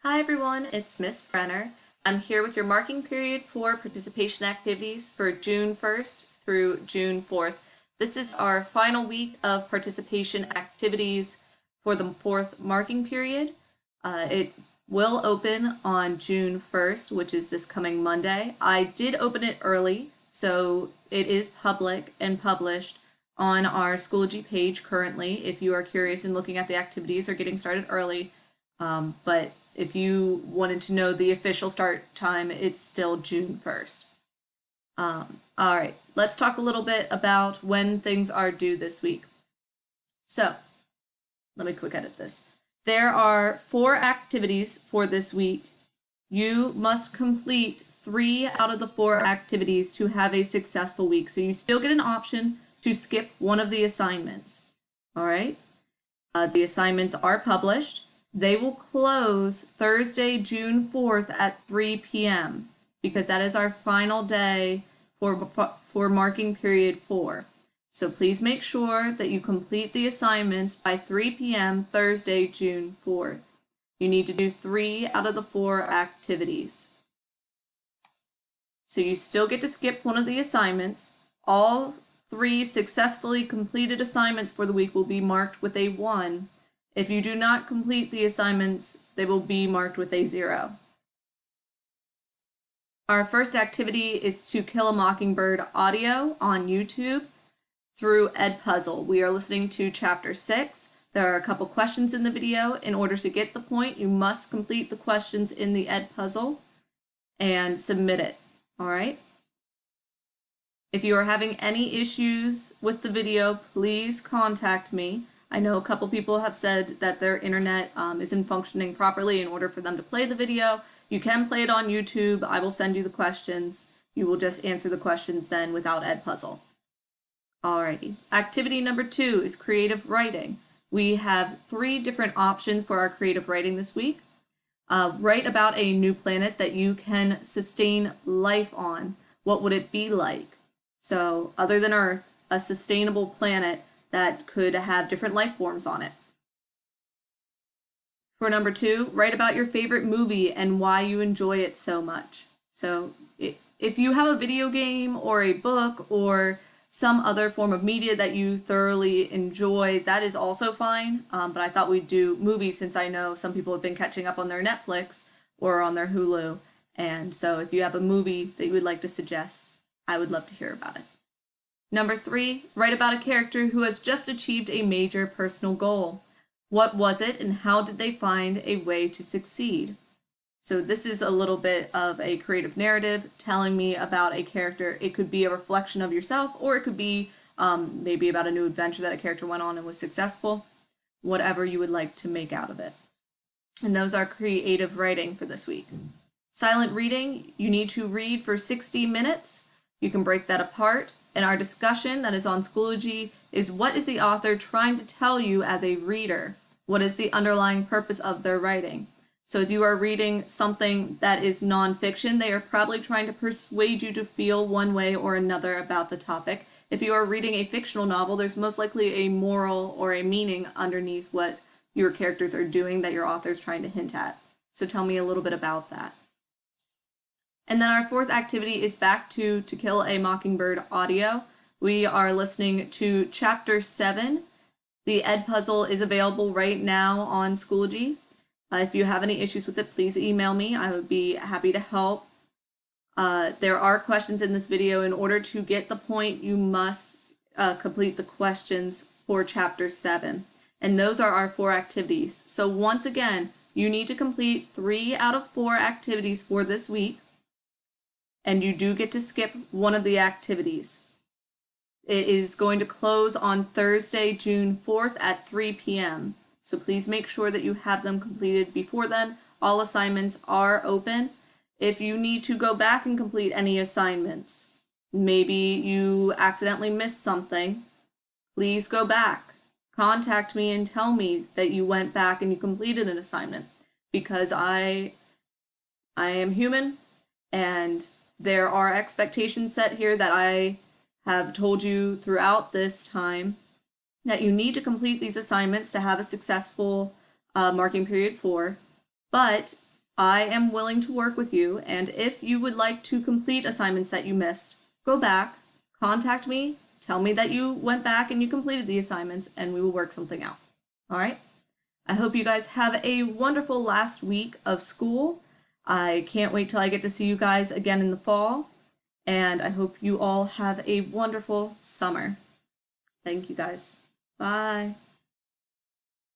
Hi everyone, it's Miss Brenner. I'm here with your marking period for participation activities for June 1st through June 4th. This is our final week of participation activities for the fourth marking period. It will open on June 1st, which is this coming Monday. I did open it early, so it is public and published on our Schoology page currently if you are curious in looking at the activities or getting started early. But if you wanted to know the official start time, it's still June 1st. All right, let's talk a little bit about when things are due this week. So let me quick edit this. There are 4 activities for this week. You must complete 3 out of the 4 activities to have a successful week. So you still get an option to skip one of the assignments. All right. The assignments are published. They will close Thursday, June 4th at 3 p.m. because that is our final day for marking period 4. So please make sure that you complete the assignments by 3 p.m. Thursday, June 4th. You need to do 3 out of the 4 activities. So you still get to skip one of the assignments. All 3 successfully completed assignments for the week will be marked with a 1. If you do not complete the assignments, they will be marked with a 0. Our first activity is To Kill a Mockingbird audio on YouTube through Edpuzzle. We are listening to Chapter 6. There are a couple questions in the video. In order to get the point, you must complete the questions in the Edpuzzle and submit it. All right? If you are having any issues with the video, please contact me. I know a couple people have said that their internet isn't functioning properly in order for them to play the video. You can play it on YouTube. I will send you the questions. You will just answer the questions then without Edpuzzle. Alrighty. Activity number 2 is creative writing. We have 3 different options for our creative writing this week. Write about a new planet that you can sustain life on. What would it be like? So, other than Earth, a sustainable planet that could have different life forms on it. For number 2, write about your favorite movie and why you enjoy it so much. So if you have a video game or a book or some other form of media that you thoroughly enjoy, that is also fine. But I thought we'd do movies since I know some people have been catching up on their Netflix or on their Hulu. And so if you have a movie that you would like to suggest, I would love to hear about it. Number 3, write about a character who has just achieved a major personal goal. What was it and how did they find a way to succeed? So this is a little bit of a creative narrative telling me about a character. It could be a reflection of yourself, or it could be maybe about a new adventure that a character went on and was successful. Whatever you would like to make out of it. And those are creative writing for this week. Silent reading, you need to read for 60 minutes. You can break that apart. And our discussion that is on Schoology is what is the author trying to tell you as a reader? What is the underlying purpose of their writing? So if you are reading something that is nonfiction, they are probably trying to persuade you to feel one way or another about the topic. If you are reading a fictional novel, there's most likely a moral or a meaning underneath what your characters are doing that your author is trying to hint at. So tell me a little bit about that. And then our 4th activity is back to Kill a Mockingbird audio. We are listening to Chapter 7. The Edpuzzle is available right now on Schoology. If you have any issues with it, please email me. I would be happy to help. There are questions in this video. In order to get the point, you must complete the questions for Chapter 7. And those are our 4 activities. So once again, you need to complete 3 out of 4 activities for this week. And you do get to skip one of the activities. It is going to close on Thursday, June 4th at 3 p.m. So please make sure that you have them completed before then. All assignments are open. If you need to go back and complete any assignments, maybe you accidentally missed something, please go back. Contact me and tell me that you went back and you completed an assignment, because I am human and there are expectations set here that I have told you throughout this time that you need to complete these assignments to have a successful marking period 4. But I am willing to work with you, and if you would like to complete assignments that you missed, go back, contact me, tell me that you went back and you completed the assignments, and we will work something out. All right? I hope you guys have a wonderful last week of school. I can't wait till I get to see you guys again in the fall, and I hope you all have a wonderful summer. Thank you guys. Bye.